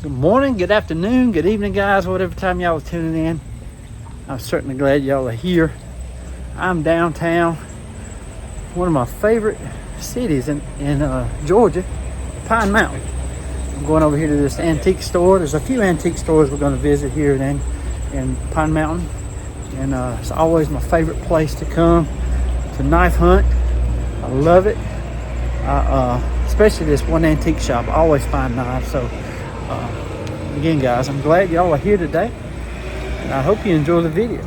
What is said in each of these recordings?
Good morning, good afternoon, good evening, guys, whatever time y'all are tuning in. I'm certainly glad y'all are here. I'm downtown, one of my favorite cities in Georgia, Pine Mountain. I'm going over here to this antique store. There's a few antique stores we're going to visit here in Pine Mountain. And it's always my favorite place to come to knife hunt. I love it. Especially this one antique shop. I always find knives. So again, guys, I'm glad y'all are here today, and I hope you enjoy the video.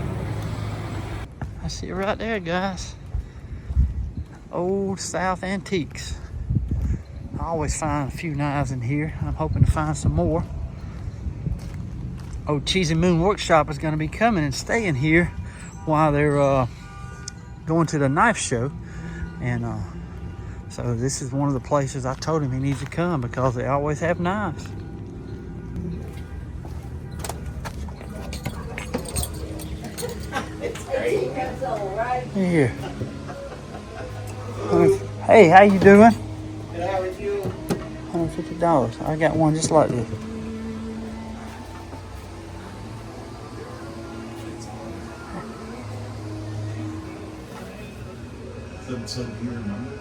I see it right there, guys. Old South Antiques. I always find a few knives in here. I'm hoping to find some more. Old Cheesy Moon Workshop is going to be coming and staying here while they're going to the knife show. And so this is one of the places I told him he needs to come because they always have knives. Here. Hey, how you doing? Good, how are you? $150. I got one just like this. So do you remember?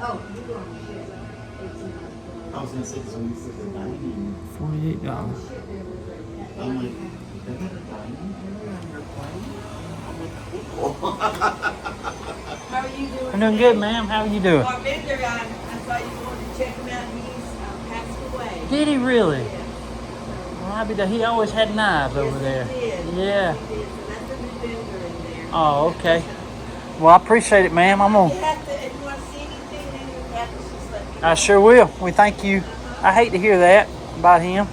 Oh, you're going to ship. I was gonna say, so we said the dining. $48. I'm like, they had a dining area on your plane? I'm like, cool. How are you doing? I'm doing good, ma'am. How are you doing? Our vendor, I thought you wanted to check him out. He's passed away. Did he really? Yeah. Well, I'll be there. He always had knives over there. He did. Yeah. He did. So that's a new vendor in there. Oh, okay. Well, I appreciate it, ma'am. I'm You gonna. have to, if you want to see anything, then you have to just let me know. I sure will. We thank you. I hate to hear that about him.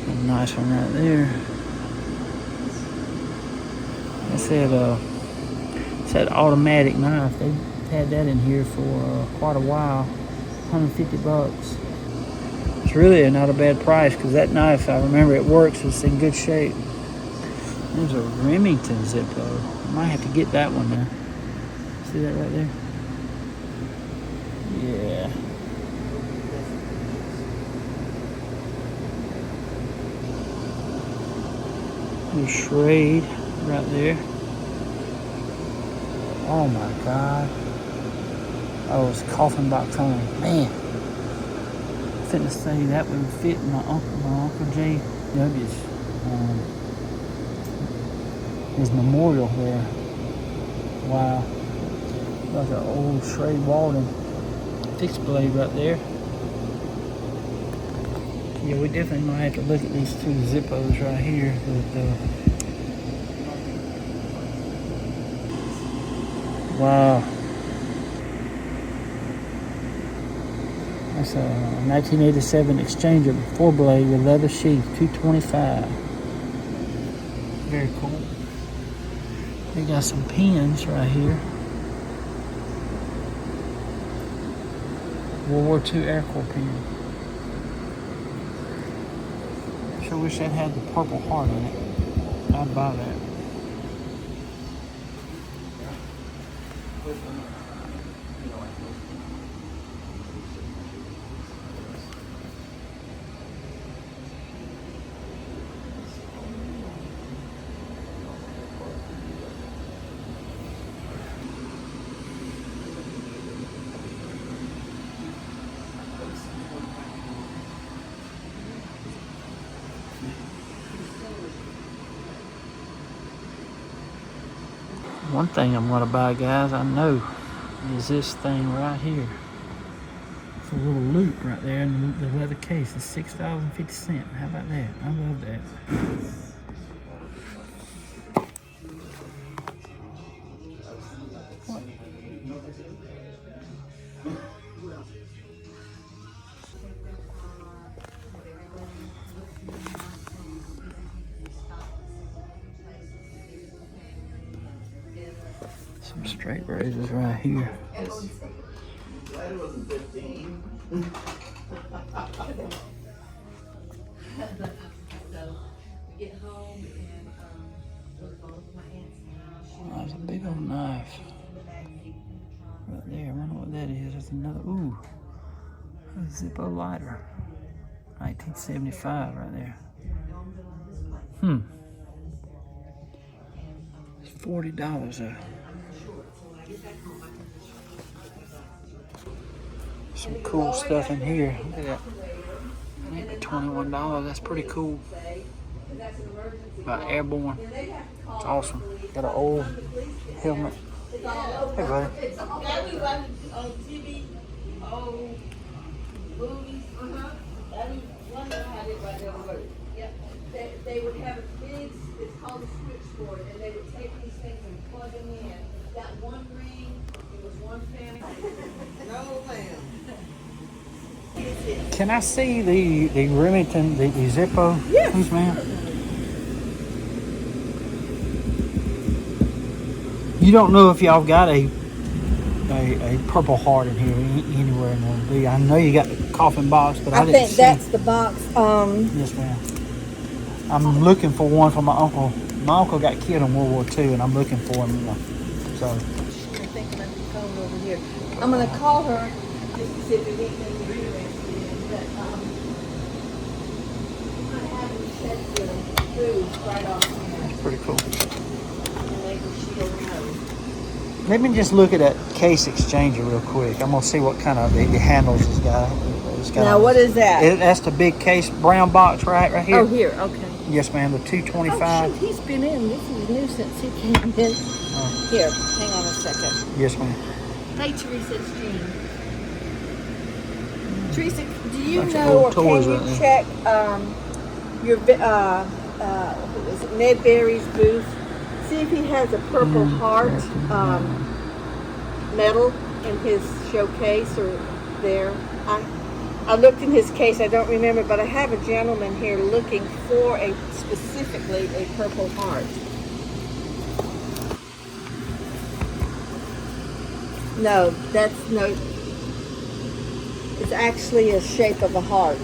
A nice one right there. It's that automatic knife. They had that in here for quite a while. $150. It's really not a bad price because that knife, I remember it works. It's in good shape. There's a Remington Zippo. I might have to get that one now. See that right there? Yeah. There's Schrade right there. Oh my God. Oh, it's coffin box on. Man. I couldn't say that would fit my Uncle J.W.'s his memorial there. Wow. Like an old Schrade Walden fixed blade right there. Yeah, we definitely might have to look at these two Zippos right here. Wow. That's a 1987 Exchanger 4-blade with leather sheath, $225. Very cool. They got some pins right here. World War II Air Corps pin. Sure wish that had the Purple Heart in it. I'd buy that. One thing I'm gonna buy, guys, I know, is this thing right here. It's a little loop right there in the leather case. It's $6.50. How about that? I love that. What? Some straight razors right here. Glad it wasn't 15. Oh, that's a big old knife. Right there. I wonder what that is. That's another. Ooh. Zippo lighter. 1975 right there. It's $40 though. Some cool stuff in here. Look at that. Maybe $21. That's pretty cool. About airborne. It's awesome. Got an old helmet. Hey, buddy. They would have a big, it's called a switchboard, and they would take these things and plug them in. That one ring, it was one family. No, ma'am. Can I see the Remington, the Zippo? Yes. Please, ma'am. You don't know if y'all got a Purple Heart in here anywhere in one. I know you got the coffin box, but I didn't think see. that's the box. Yes, ma'am. I'm looking for one for my uncle. My uncle got killed in World War II, and I'm looking for him. So. I think I'm over here. I'm gonna call her just to see if there's anything you're interested in. But I'm gonna have them set the food right off here. Pretty cool. And maybe she'll know. Let me just look at that case exchanger real quick. I'm gonna see what kind of the handles it's got. Now, what is that? That's the big case brown box right here. Oh, here. Okay. Yes, ma'am. The 225. Oh, shoot, he's been in. This is new since he came in. Here, hang on a second. Yes, ma'am. Hey, Teresa, it's Jean. Teresa, do you Bunch of know, old or toys can you right there. check your who is it, Ned Berry's booth? See if he has a Purple Heart medal in his showcase or there. I looked in his case, I don't remember, but I have a gentleman here looking for specifically a Purple Heart. No, it's actually a shape of a heart.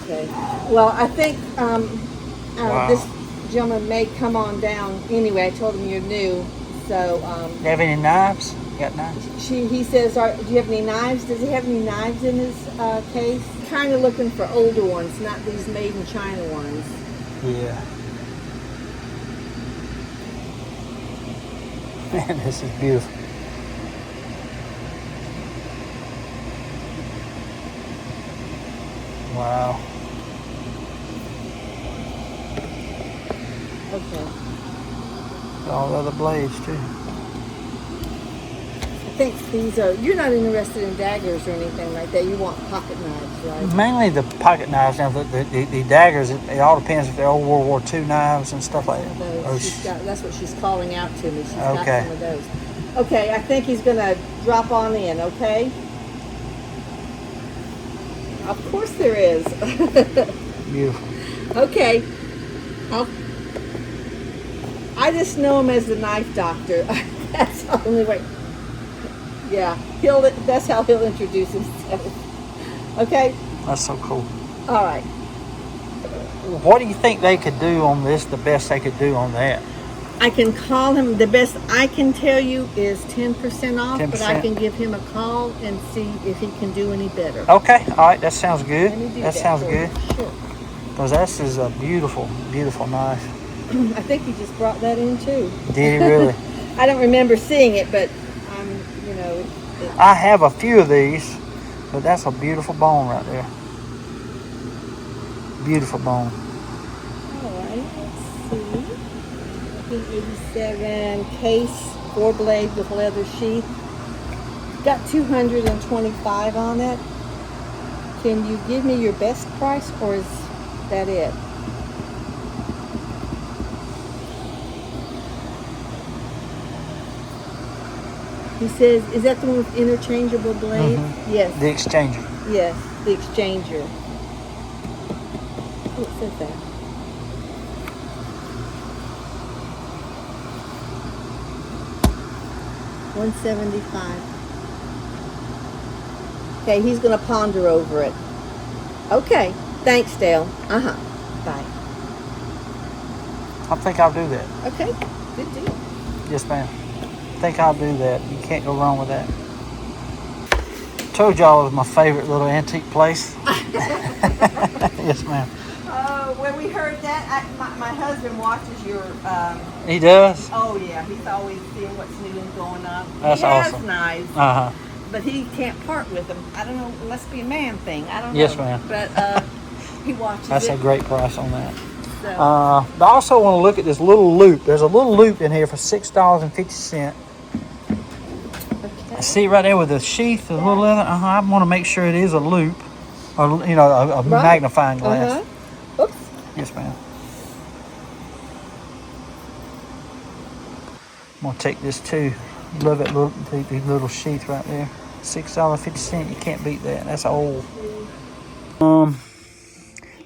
Okay. Well, I think Wow. this gentleman may come on down anyway. I told him you're new. So, You have any knives? You got knives? he says, do you have any knives? Does he have any knives in his case? Kind of looking for older ones, not these made in China ones. Yeah. Man, this is beautiful. Wow. Okay. All the other blades too. I think these are, you're not interested in daggers or anything like that. You want pocket knives, right? Mainly the pocket knives. Now the daggers, it all depends if they're old World War II knives and stuff like that. That's what she's calling out to me. She's got Okay. some of those. Okay, I think he's going to drop on in, okay? Of course there is. Beautiful. Okay. I just know him as the knife doctor. That's the only way. Yeah, that's how he'll introduce himself. Okay? That's so cool. All right. What do you think they could do on this, the best they could do on that? I can call him. The best I can tell you is 10% off, 10%. but I can give him a call and see if he can do any better. Okay, all right, that sounds good. Let me do That sounds for good. you. Sure. Because this is a beautiful, beautiful knife. I think he just brought that in too. Did he really? I don't remember seeing it, but I have a few of these, but that's a beautiful bone right there. Beautiful bone. All right, let's see. 1987 case, 4-blade with leather sheath. Got 225 on it. Can you give me your best price, or is that it? He says, is that the one with interchangeable blades? Mm-hmm. Yes. The exchanger. Yes, the exchanger. Oh, it says that. $175. Okay, he's gonna ponder over it. Okay, thanks, Dale. Bye. I think I'll do that. Okay, good deal. Yes, ma'am. I think I'll do that. You can't go wrong with that. Told y'all it was my favorite little antique place. Yes, ma'am. When we heard that, my husband watches your. He does? Oh yeah, he's always seeing what's new and going up. That's he has awesome. knives, but he can't part with them. I don't know. It must be a man thing. I don't know. Yes, ma'am. But he watches That's it. a great price on that. So. But I also want to look at this little loop. There's a little loop in here for $6.50. Okay. See right there with the sheath, the little leather. I want to make sure it is a loop, or a Right. magnifying glass. Oops. Yes, ma'am. I'm gonna take this too. Love it, the little sheath right there. $6.50. You can't beat that. That's old.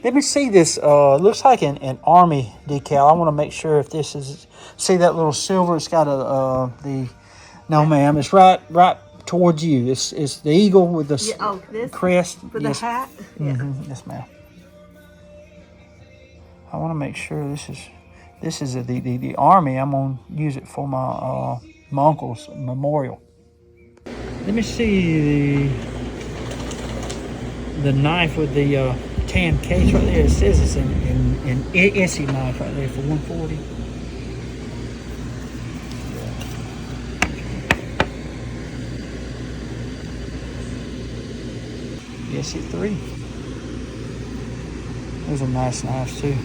Let me see this. Looks like an army decal. I want to make sure if this is. See that little silver? It's got No, ma'am. It's right towards you. It's the eagle with the This crest. for the hat. Yeah. Mm-hmm. Yes, ma'am. I want to make sure this is the army. I'm gonna use it for my uncle's memorial. Let me see the knife with the tan case right there. It says it's an Essie knife right there for $140. Essie 3. Those are nice knives too.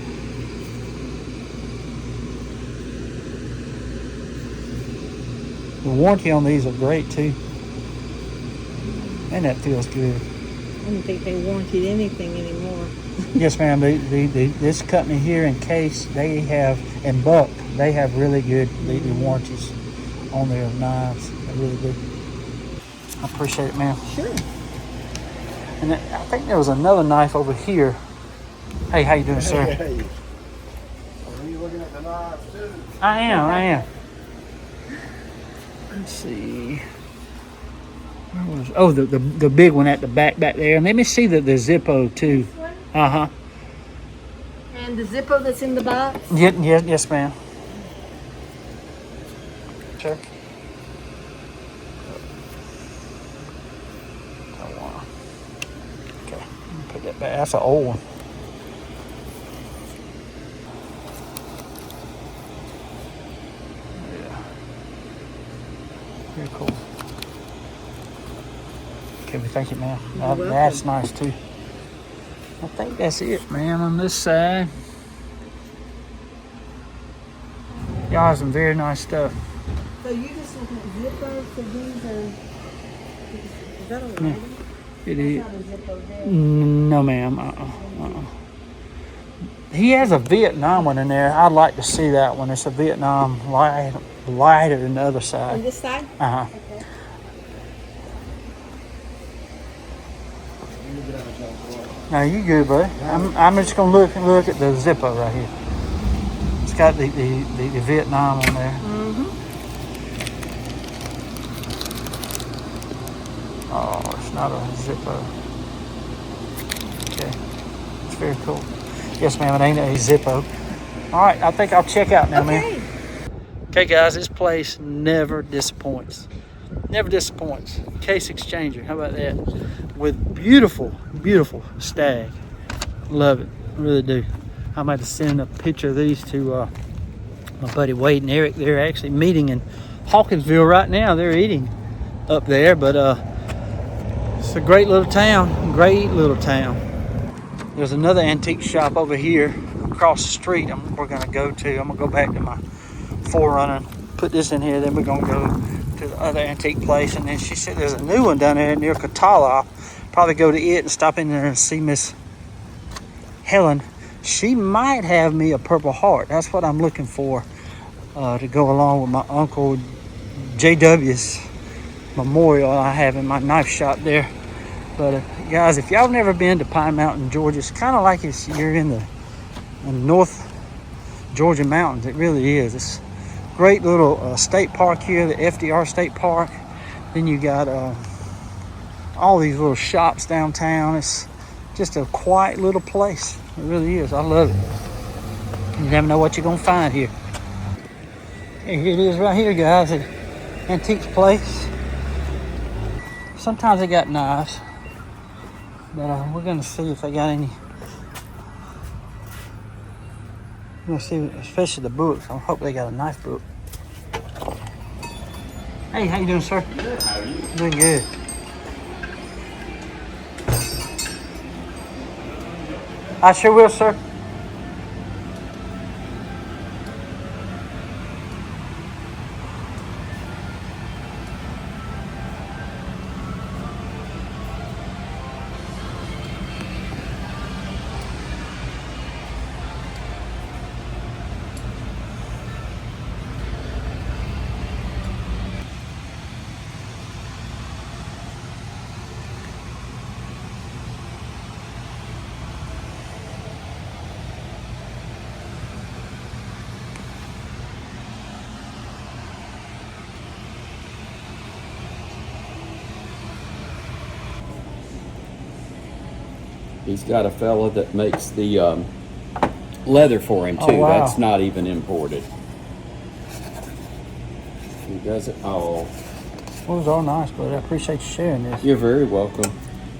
The warranty on these are great too. And that feels good. I don't think they warranted anything anymore. Yes, ma'am. This company here in Case, they have, and Buck, they have really good the warranties on their knives. They really do. I appreciate it, ma'am. Sure. And I think there was another knife over here. Hey, how you doing, sir? Hey. Are you looking at the knives too? I am. Let's see. The big one at the back there. And let me see the Zippo too. Uh-huh. And the Zippo that's in the box? Yes, ma'am. Sure. Okay, put that back. That's an old one. Yeah. Very cool. Okay, well, thank you, ma'am. That's nice too. I think that's it, man, on this side. Y'all have some very nice stuff. So you just looking at Zippos, so these are, is that a lighter? It is. That's not a Zippo there. No, ma'am. He has a Vietnam one in there. I'd like to see that one. It's a Vietnam lighter than the other On side. this side? Uh-huh. Okay. Now you good, buddy. I'm just gonna look at the Zippo right here. It's got the Vietnam on there. Mm-hmm. Oh, it's not a Zippo. Okay, it's very cool. Yes, ma'am. It ain't a Zippo. All right, I think I'll check out now, ma'am. Okay, guys, this place never disappoints. Never disappoints. Case Exchanger, how about that? With beautiful, beautiful stag. Love it, I really do. I might have to send a picture of these to my buddy Wade and Eric. They're actually meeting in Hawkinsville right now. They're eating up there, but it's a great little town. Great little town. There's another antique shop over here across the street we're gonna go to. I'm gonna go back to my 4Runner, put this in here, then we're gonna go to the other antique place. And then she said there's a new one down there near Catala. I'll probably go to it and stop in there and see Miss Helen. She might have me a Purple Heart. That's what I'm looking for to go along with my Uncle JW's memorial I have in my knife shop there. But guys, if y'all never been to Pine Mountain, Georgia, it's kind of like you're in the North Georgia mountains. It really is. It's a great little state park here, the FDR State Park. Then you got all these little shops downtown. It's just a quiet little place. It really is. I love it. You never know what you're gonna find here. Here it is right here, guys, at Antiques Place. Sometimes they got knives, but we're gonna see if they got any. We're gonna see, especially the books. I hope they got a knife book. Hey, how you doing, sir? Good, how are you? Doing good. I sure will, sir. He's got a fella that makes the leather for him too. Oh, wow. That's not even imported. He does it all. Those are nice, but I appreciate you sharing this. You're very welcome.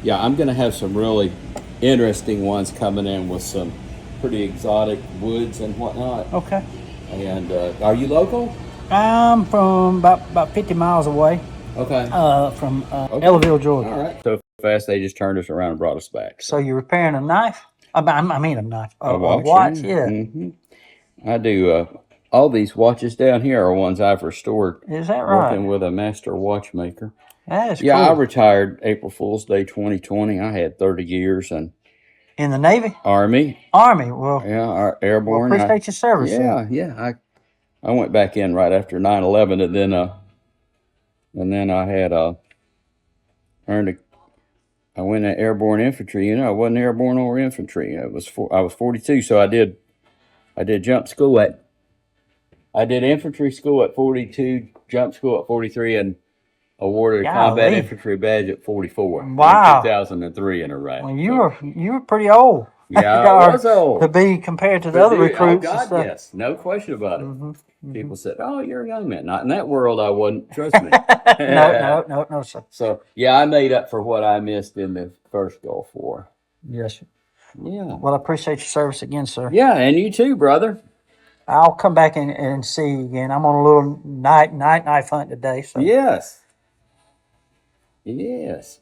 Yeah, I'm gonna have some really interesting ones coming in with some pretty exotic woods and whatnot. Okay. And are you local? I'm from about 50 miles away. Okay. From Okay. Ellaville, Georgia. All right. So fast they just turned us around and brought us back. So you're repairing a knife? I mean a knife. A watch, yeah. Mm-hmm. I do. All these watches down here are ones I've restored. Is that right? Working with a master watchmaker. That is Yeah, cool. I retired April Fool's Day 2020. I had 30 years and In the Navy? Army. Army. Well, Yeah, our airborne. well, appreciate your service. Yeah. I went back in right after 9/11, and then I had I went in airborne infantry. I wasn't airborne or infantry. I was 42, so I did jump school I did infantry school at 42, jump school at 43, and awarded a combat infantry badge at 44. Wow. In 2003 in Iraq. Well, you were pretty old. Yeah, I was old. To be compared to the other recruits. Oh, God, yes. No question about it. Mm-hmm. People said, oh, you're a young man. Not in that world, I wasn't. Trust me. No, sir. So, yeah, I made up for what I missed in the first Gulf War. Yes, sir. Yeah. Well, I appreciate your service again, sir. Yeah, and you too, brother. I'll come back and see you again. I'm on a little night hunt today. So. Yes.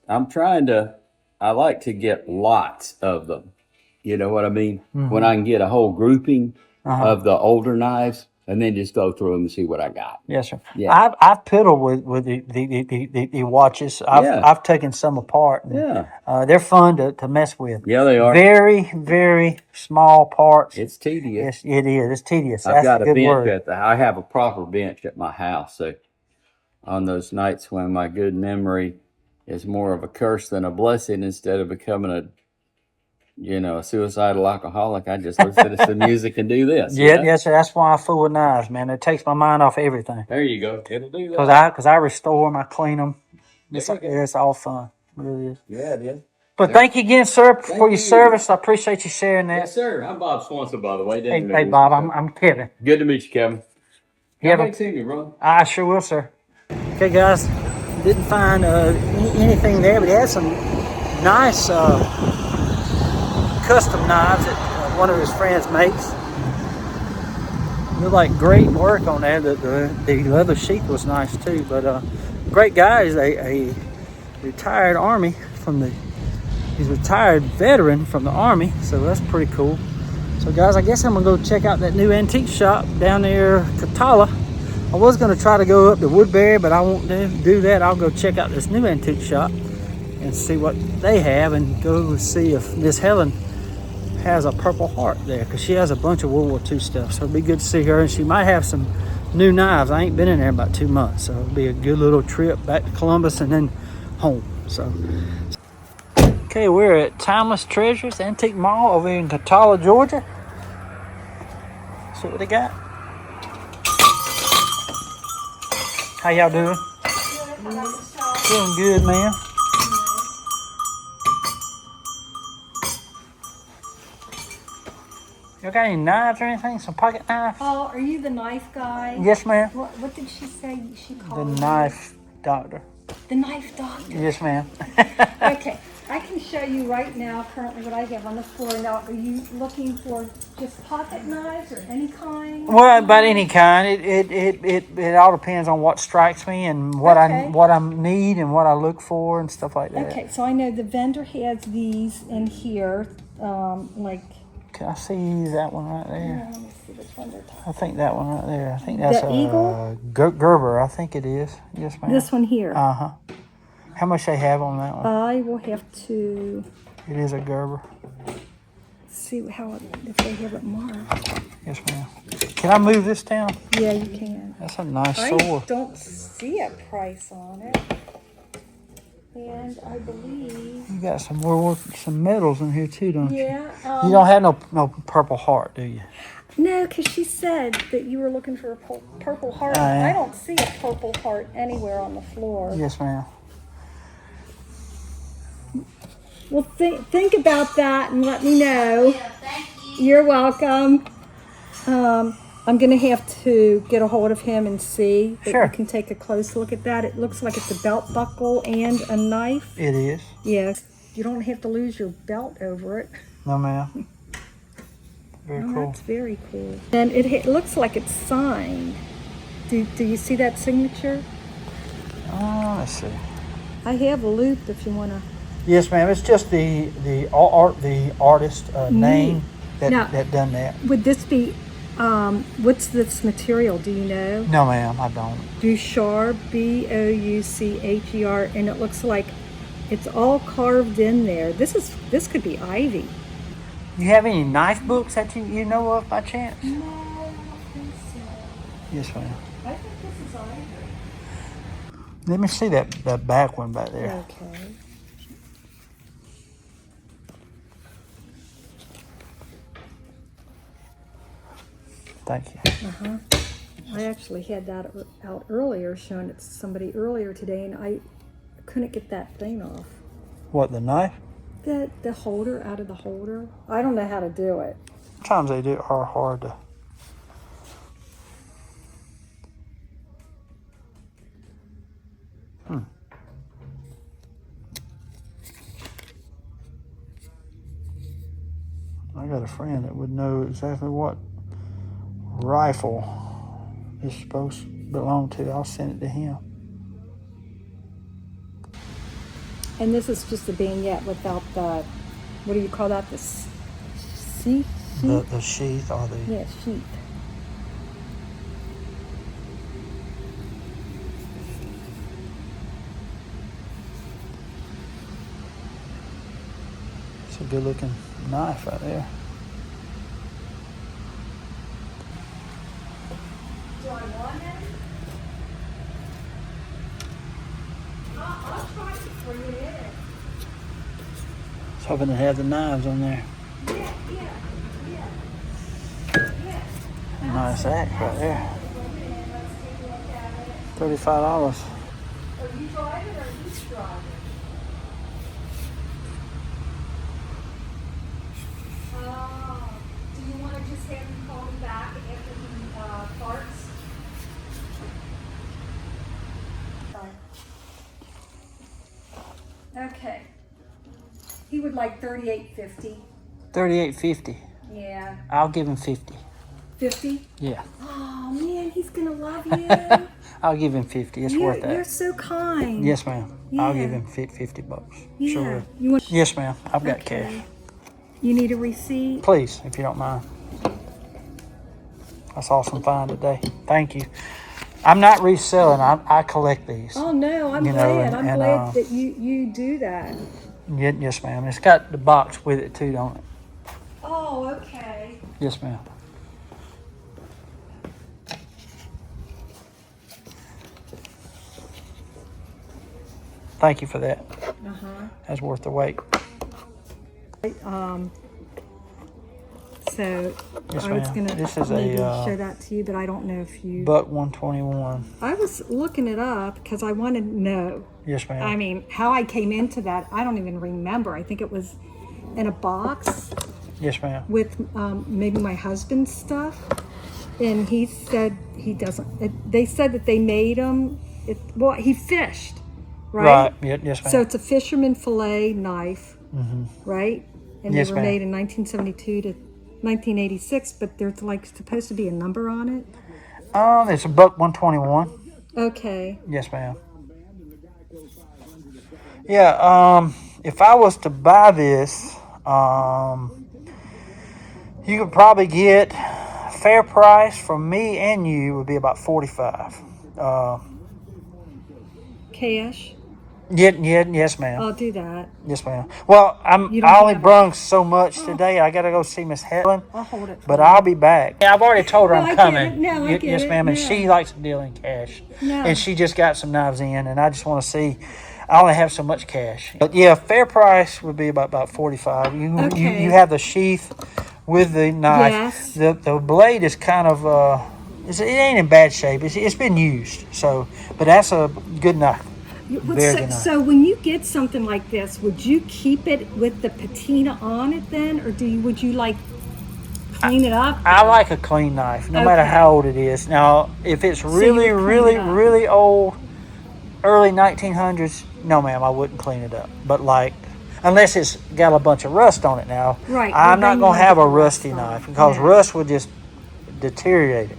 I'm trying to, I like to get lots of them. You know what I mean? Mm-hmm. When I can get a whole grouping of the older knives and then just go through them and see what I got. Yes, sir. Yeah. I've piddled with the watches. I've taken some apart. And, they're fun to mess with. Yeah, they are. Very, very small parts. It's tedious. It is. It's tedious. I've got a a good bench word. I have a proper bench at my house. So on those nights when my good memory is more of a curse than a blessing, instead of becoming a suicidal alcoholic, I just listen to some music and do this. Yes, sir. That's why I fool with knives, man. It takes my mind off everything. There you go. It'll do that. Because I restore them, I clean them. It's all fun. It really is. Yeah, it is. But thank you again, sir, for your service. I appreciate you sharing that. Yes, sir. I'm Bob Swanson, by the way. Hey, Bob, I'm Kevin. Good to meet you, Kevin. Have Come back to me, bro. I sure will, sir. Okay, guys. Didn't find anything there, but he had some nice custom knives that one of his friends makes. Looked like great work on there. The leather sheath was nice too. But great guy. He's a retired Army he's a retired veteran from the Army, so that's pretty cool. So guys, I guess I'm gonna go check out that new antique shop down there, Catala. I was gonna try to go up to Woodbury, but I won't do that. I'll go check out this new antique shop and see what they have, and go see if Miss Helen has a Purple Heart there, because she has a bunch of World War II stuff. So it'd be good to see her, and she might have some new knives. I ain't been in there in about 2 months, so it'll be a good little trip back to Columbus and then home. So okay, we're at Timeless Treasures Antique Mall over in Catala, Georgia. See what they got. How y'all doing? Doing good, man. got any knives or anything? Some pocket knives? Oh, are you the knife guy? Yes, ma'am. What did she say she The called you? knife doctor. The knife doctor. Yes, ma'am. Okay, I can show you right now currently what I have on the floor. Now, are you looking for just pocket knives or any kind? Well, about any kind. It all depends on what strikes me and what Okay. I need and what I look for and stuff like that. Okay, so I know the vendor has these in here, like. Can I see that one right there? Let me see which one they're talking. I think that one right there. I think that's The a eagle? Gerber. I think it is. Yes, ma'am. This one here. Uh-huh. How much they have on that one? I will have to It is a Gerber. see if they have it marked. Yes, ma'am. Can I move this down? Yeah, you can. That's a nice I sword. don't see a price on it. And I believe, You got some some medals in here too, don't you? yeah. You don't have no Purple Heart, do you? No, because she said that you were looking for a purple heart. yeah. I don't see a purple heart anywhere on the floor. Yes, ma'am. Well, think about that and let me know. Yeah, thank you. You're welcome. I'm going to have to get a hold of him and see that Sure. you can take a close look at that. It looks like it's a belt buckle and a knife. It is. Yes. You don't have to lose your belt over it. No, ma'am. Very Oh, cool. that's very cool. And it looks like it's signed. Do you see that signature? Let's see. I have a loop if you want to. Yes, ma'am. It's just the artist name that Now- done that. Would this be, what's this material? Do you know? No, ma'am. I don't. Bouchard, Boucher, and it looks like it's all carved in there. This could be ivy. You have any knife books that you know of by chance? No, I don't think so. Yes, ma'am. I think this is ivy. Let me see that back one back there. Okay. Thank you. I actually had that out earlier, showing it to somebody earlier today, and I couldn't get that thing off. What, the knife? The holder out of the holder. I don't know how to do it. Sometimes they are hard to. I got a friend that would know exactly what rifle is supposed to belong to. I'll send it to him. And this is just a bayonet without the, what do you call that? The sheath? The sheath or the. Yeah, sheath. It's a good looking knife right there. Do I want it? I'll try to bring it in. I was hoping to have the knives on there. Yeah. Nice axe right there. $35. Are you driving or he's driving? Do you want to just have him call me back after he parks? Okay. He would like $38.50. $38.50. Yeah. I'll give him 50. 50? Yeah. Oh man, he's gonna love you. I'll give him 50. It's worth You're that. so kind. Yes, ma'am. I'll Yeah. give him $50. Yeah. Sure. You want? Yes, ma'am. I've got Okay. cash. You need a receipt? Please, if you don't mind. I saw some fine today. Thank you. I'm not reselling. I collect these. Oh no, I'm You know, glad. I'm and, glad that you do that. Yes, ma'am. It's got the box with it too, don't it? Oh, okay. Yes, ma'am. Thank you for that. That's worth the wait. So Yes, I was ma'am. gonna This is maybe a show that to you, but I don't know if you. Buck 121. I was looking it up because I wanted to know. Yes, ma'am. I mean, how I came into that, I don't even remember. I think it was in a box. Yes, ma'am. with maybe my husband's stuff, and he said he doesn't. They said that they made them. Well, he fished, right? Yeah, yes, ma'am. So it's a fisherman fillet knife, right? And Yes, they were ma'am. made in 1972 to 1986, but there's like supposed to be a number on it. It's a buck 121. Okay. Yes, ma'am. Yeah, if I was to buy this, you could probably get fair price from me and you would be about 45. Cash. Yes, ma'am. I'll do that. Yes, ma'am. Well, You don't I only have it. brung so much today. I gotta go see Miss Helen, I'll hold it. but I'll be back. Yeah, I've already told her No, I'm I get coming. it. No, I get Yes, it. ma'am. And No. she likes to deal in cash. No. And she just got some knives in, and I just want to see. I only have so much cash. But yeah, fair price would be about 45. Okay. You have the sheath with the knife. Yes. The blade is kind of it ain't in bad shape. It's been used. So, but that's a good knife. Very good knife. So when you get something like this, would you keep it with the patina on it then, or would you like clean it up? I like a clean knife, no matter Okay. how old it is. Now, if it's you really, would clean really, it up. really old, early 1900s, no, ma'am, I wouldn't clean it up. But like, unless it's got a bunch of rust on it now, Right, I'm well, not then gonna you have a want the rust rusty on knife it. because No. rust would just deteriorate it.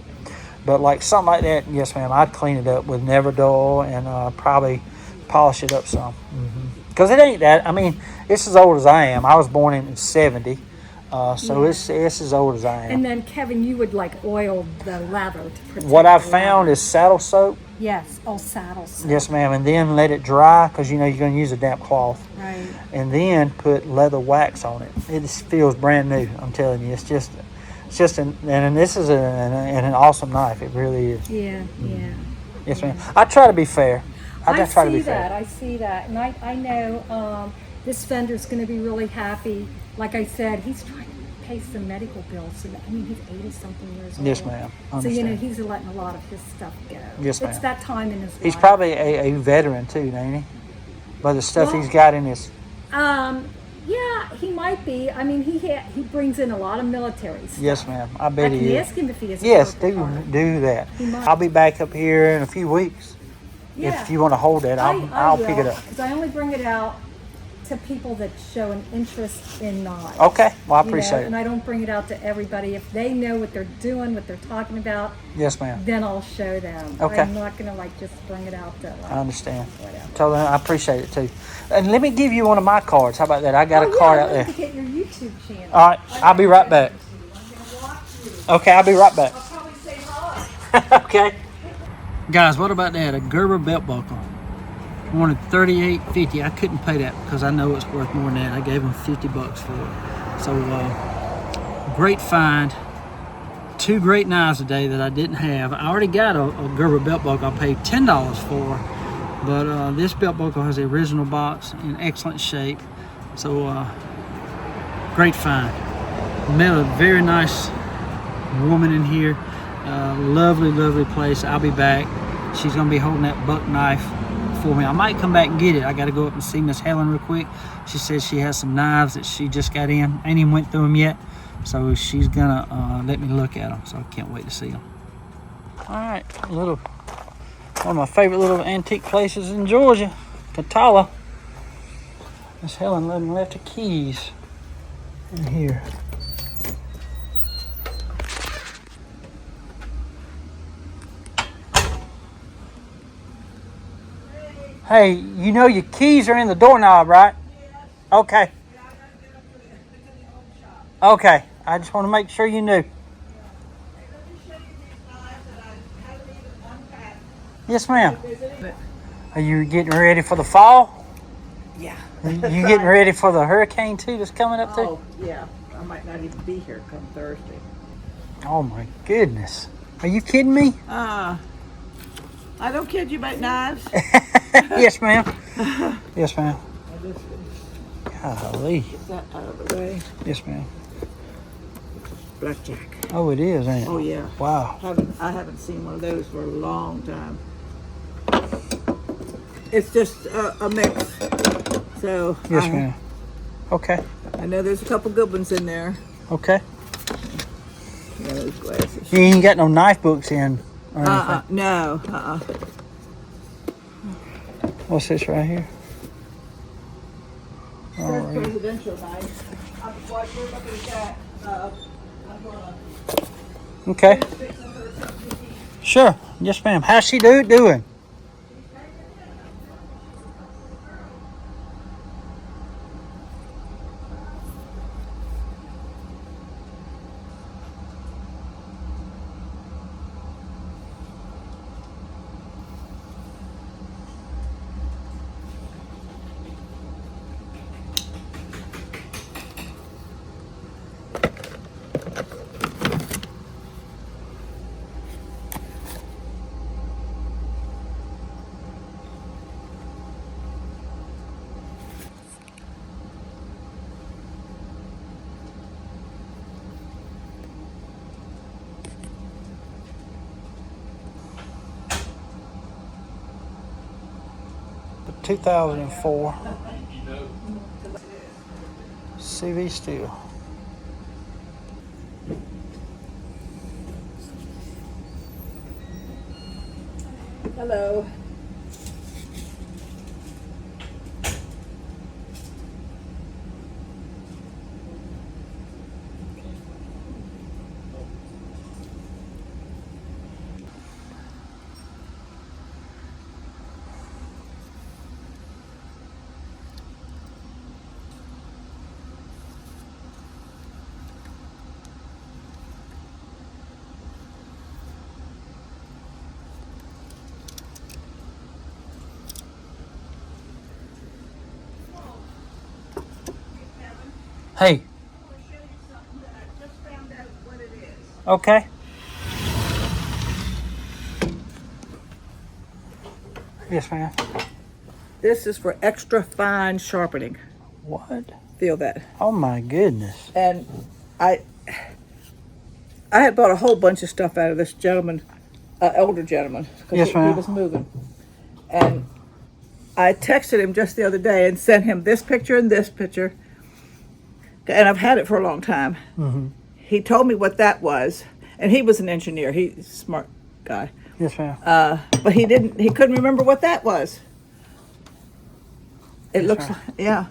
But like something like that, yes, ma'am, I'd clean it up with Never Dull and probably polish it up some. Because it ain't that. I mean, it's as old as I am. I was born in '70, so Yeah. it's as old as I am. And then Kevin, you would like oil the leather to protect. What I've the found leather. is saddle soap. Yes, saddles. Yes, ma'am. And then let it dry because you're going to use a damp cloth. Right. And then put leather wax on it. It just feels brand new. I'm telling you, it's just and this is an awesome knife. It really is. Yeah, yeah. Yes, ma'am. I try to be fair. I just try to be fair. I see that, and I know this vendor's going to be really happy. Like I said, he's trying to pay some medical bills. So I mean, he's 80-something years old. Yes, ma'am. I So you know, understand. he's letting a lot of his stuff go. Yes, ma'am. It's that time in his life. He's probably a veteran too, ain't he? By the stuff Well, he's got in his. Yeah, he might be. I mean, he brings in a lot of military stuff. Yes, ma'am. I bet I he can is. ask him if he is. Yes, do that. He might. I'll be back up here in a few weeks. Yeah. If you want to hold that, I'll pick it up. Because I only bring it out to people that show an interest in knives. Okay, well, I You know, appreciate And it. I don't bring it out to everybody. If they know what they're doing, what they're talking about, Yes, ma'am. then I'll show them. Okay. I'm not going to like just bring it out to I understand. whatever. Totally, I appreciate it too. And let me give you one of my cards. How about that? I got a card out I'd there. like to get your YouTube channel. All right, I'll be right back. Okay, I'll be right back. I'll probably say hi. Okay. Guys, what about that? A Gerber belt buckle. I wanted $38.50. I couldn't pay that because I know it's worth more than that. I gave them $50 for it. So, great find. Two great knives today that I didn't have. I already got a Gerber belt buckle I paid $10 for. But this belt buckle has the original box in excellent shape. So, great find. Met a very nice woman in here. Lovely, lovely place. I'll be back. She's going to be holding that buck knife for me. I might come back and get it. I got to go up and see Miss Helen real quick. She says she has some knives that she just got in. Ain't even went through them yet. So she's going to let me look at them. So I can't wait to see them. All right. One of my favorite little antique places in Georgia. Catala. Miss Helen left the keys in here. Hey, you know your keys are in the doorknob, right? Okay. Okay. I just want to make sure you knew. Yes, ma'am. Are you getting ready for the fall? Yeah. You getting ready for the hurricane too that's coming up too? Oh, yeah. I might not even be here come Thursday. Oh my goodness. Are you kidding me? I don't kid you about knives. Yes, ma'am. Yes, ma'am. Golly. Get that out of the way. Yes, ma'am. Blackjack. Oh, it is, ain't it? Oh, yeah. Wow. I haven't seen one of those for a long time. It's just a mix. So Yes, ma'am. Okay. I know there's a couple good ones in there. Okay. Yeah, those glasses. You ain't got no knife books in or anything. No. What's this right here? There's presidential knife. While we're looking at that, I'm gonna Okay. fix her something to eat. Sure. Yes, ma'am. How's she doing? The 2004 CV Steel. Hello. Hey. Okay. Yes, ma'am. This is for extra fine sharpening. What? Feel that. Oh my goodness. And I had bought a whole bunch of stuff out of this gentleman, elder gentleman, because Yes, he ma'am. was moving. And I texted him just the other day and sent him this picture and this picture. And I've had it for a long time. Mm-hmm. He told me what that was, and he was an engineer. He's a smart guy. Yes, ma'am. But he couldn't remember what that was. It Yes, looks ma'am. like, yeah.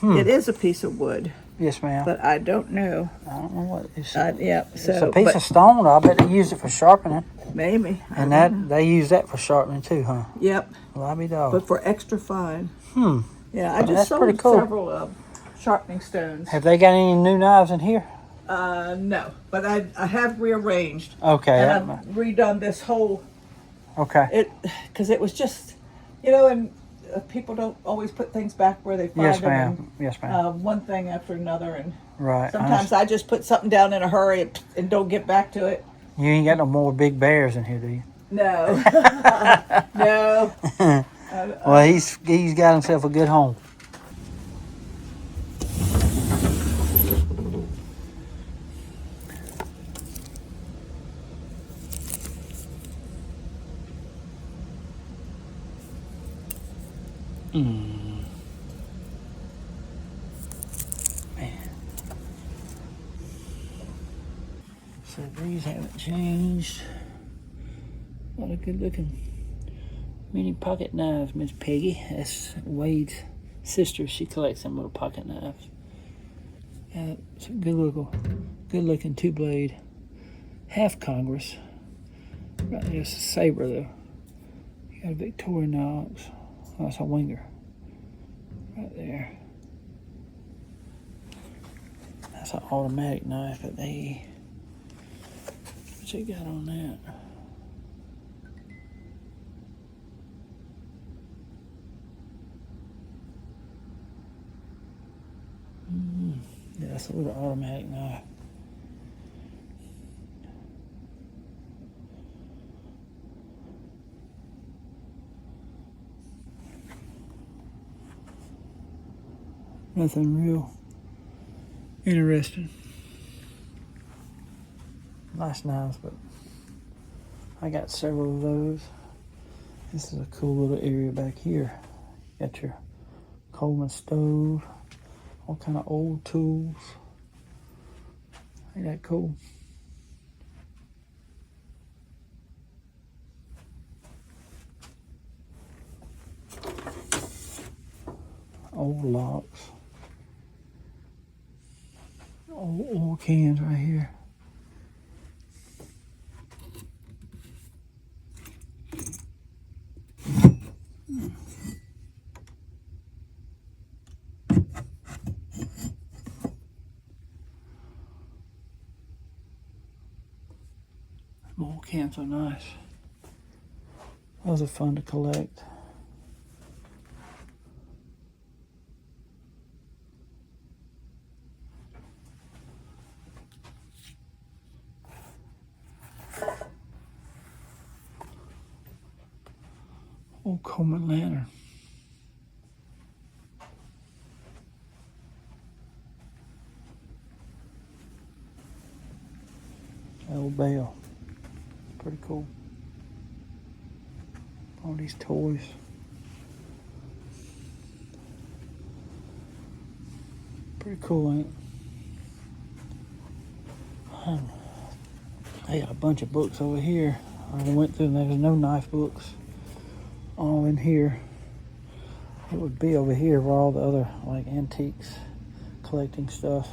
It is a piece of wood, Yes, ma'am. but I don't know. I don't know what it's. Yeah, so It's a piece but of stone. I bet they use it for sharpening. maybe. I And don't that know. they use that for sharpening too, huh? Yep, Well, I be dog. but for extra fine. Hmm. Yeah, I just That's sold pretty cool. several sharpening stones. Have they got any new knives in here? No, but I have rearranged. Okay. And I've redone this whole Okay. because it was just, and people don't always put things back where they find Yes, them. ma'am. Yes, ma'am. And, one thing after another, and Right. sometimes I just put something down in a hurry and don't get back to it. You ain't got no more big bears in here, do you? No, no. Well, he's got himself a good home. Man. So these haven't changed. What a good looking mini pocket knives, Miss Peggy. That's Wade's sister. She collects them little pocket knives. It's a good looking 2-blade half Congress. Right there's a saber though. You got a Victorinox. Oh, that's a winger. Right there. That's an automatic knife, but what you got on that? Yeah, that's a little automatic knife. Nothing real interesting. Nice knives, but I got several of those. This is a cool little area back here. Got your Coleman stove All kind of old tools. Ain't that cool? Old locks. Old cans right here. Old cans are nice. Those are fun to collect. Old Coleman lantern. Old bell. Pretty cool. All these toys. Pretty cool, ain't it? I got a bunch of books over here. I went through and there's no knife books. All in here. It would be over here where all the other like antiques, collecting stuff.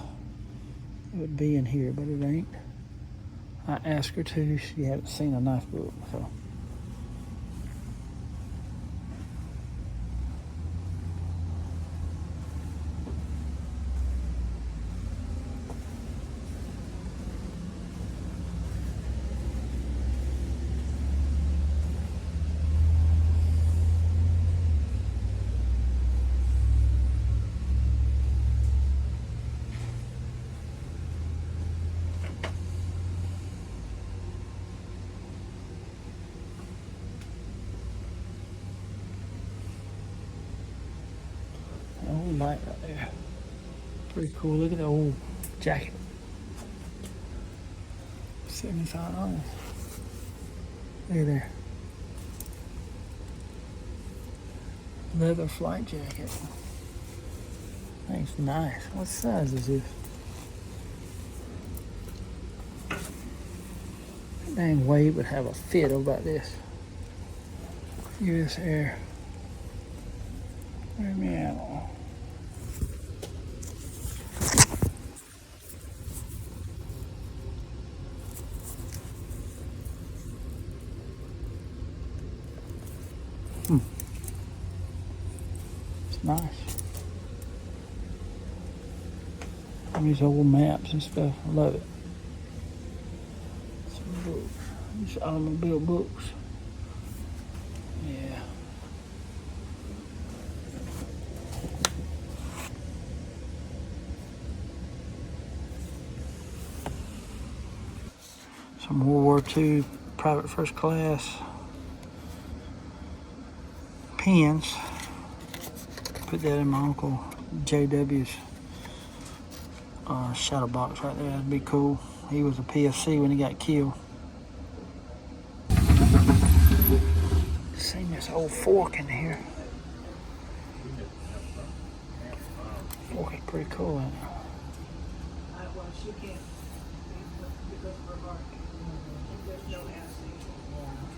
It would be in here, but it ain't. I asked her to. She hadn't seen a knife book, so. Old light right there. Pretty cool. Look at the old jacket. $75. Look at there. Leather flight jacket. That's nice. What size is this? That dang weight would have a fit about this. US Air. Where me at? It's nice. These old maps and stuff. I love it. Some books. These automobile books. Yeah. Some World War II private first class pens. Put that in my Uncle JW's shadow box right there. That'd be cool. He was a PFC when he got killed. Seen this old fork in here. Fork is pretty cool, isn't it?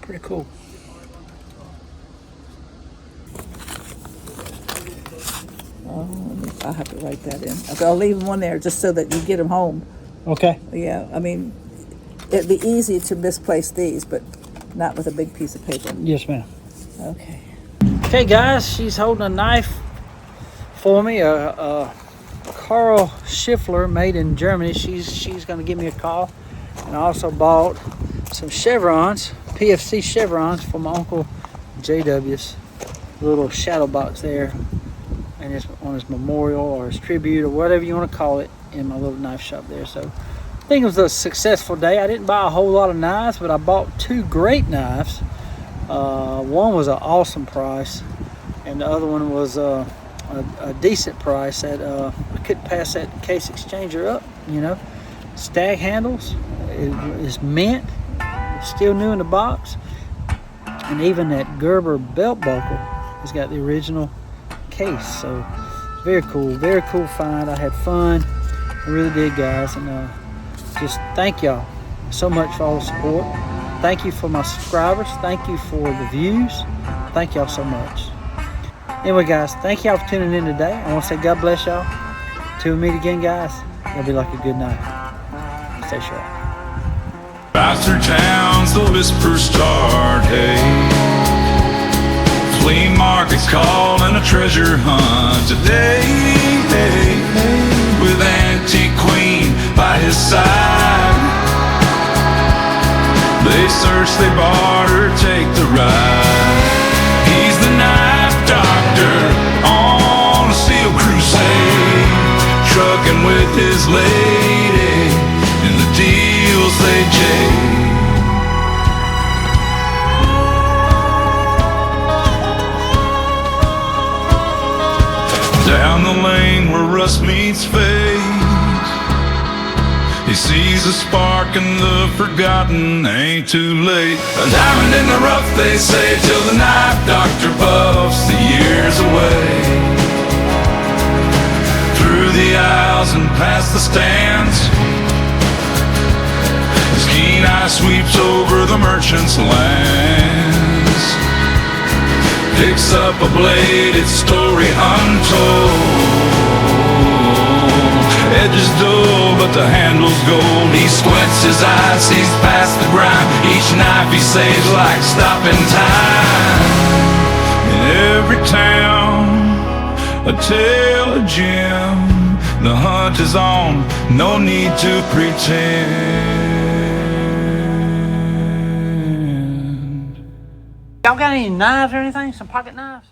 Pretty cool. I'll have to write that in. Okay, I'll leave one there just so that you get them home. Okay. Yeah, I mean, it'd be easy to misplace these, but not with a big piece of paper. Yes, ma'am. Okay. Okay, guys, she's holding a knife for me. A Carl Schiffler made in Germany. She's going to give me a call. And I also bought some chevrons, PFC chevrons for my Uncle JW's little shadow box there. And it's on his memorial or his tribute or whatever you want to call it in my little knife shop there. So I think it was a successful day. I didn't buy a whole lot of knives, but I bought two great knives. One was an awesome price, and the other one was a decent price. That I couldn't pass that case exchanger up. You know, stag handles is mint. It's still new in the box, and even that Gerber belt buckle has got the original case. So Very cool find. I had fun. I really did, guys. And just thank y'all so much for all the support. Thank you for my subscribers. Thank you for the views. Thank y'all so much. Anyway, guys, thank y'all for tuning in today. I want to say God bless y'all. Till we meet again, guys, it'll be like a good night. Stay sharp. Drive through towns, the whispers start, hey. Flea markets calling a treasure hunt today, hey, hey. With Antique Queen by his side. They search, they barter, take the ride. He's the knife doctor on a steel crusade, trucking with his lady in the deals they jade. Down the lane where rust meets fate, he sees a spark and the forgotten ain't too late. A diamond in the rough, they say, till the knife doctor puffs the years away. Through the aisles and past the stands, his keen eye sweeps over the merchant's lands. Picks up a blade, its story untold. Edges dull, but the handle's gold. He squints his eyes, sees past the grime. Each knife he saves like stopping time. In every town, a tale of Jim. The hunt is on, no need to pretend. Y'all got any knives or anything? Some pocket knives?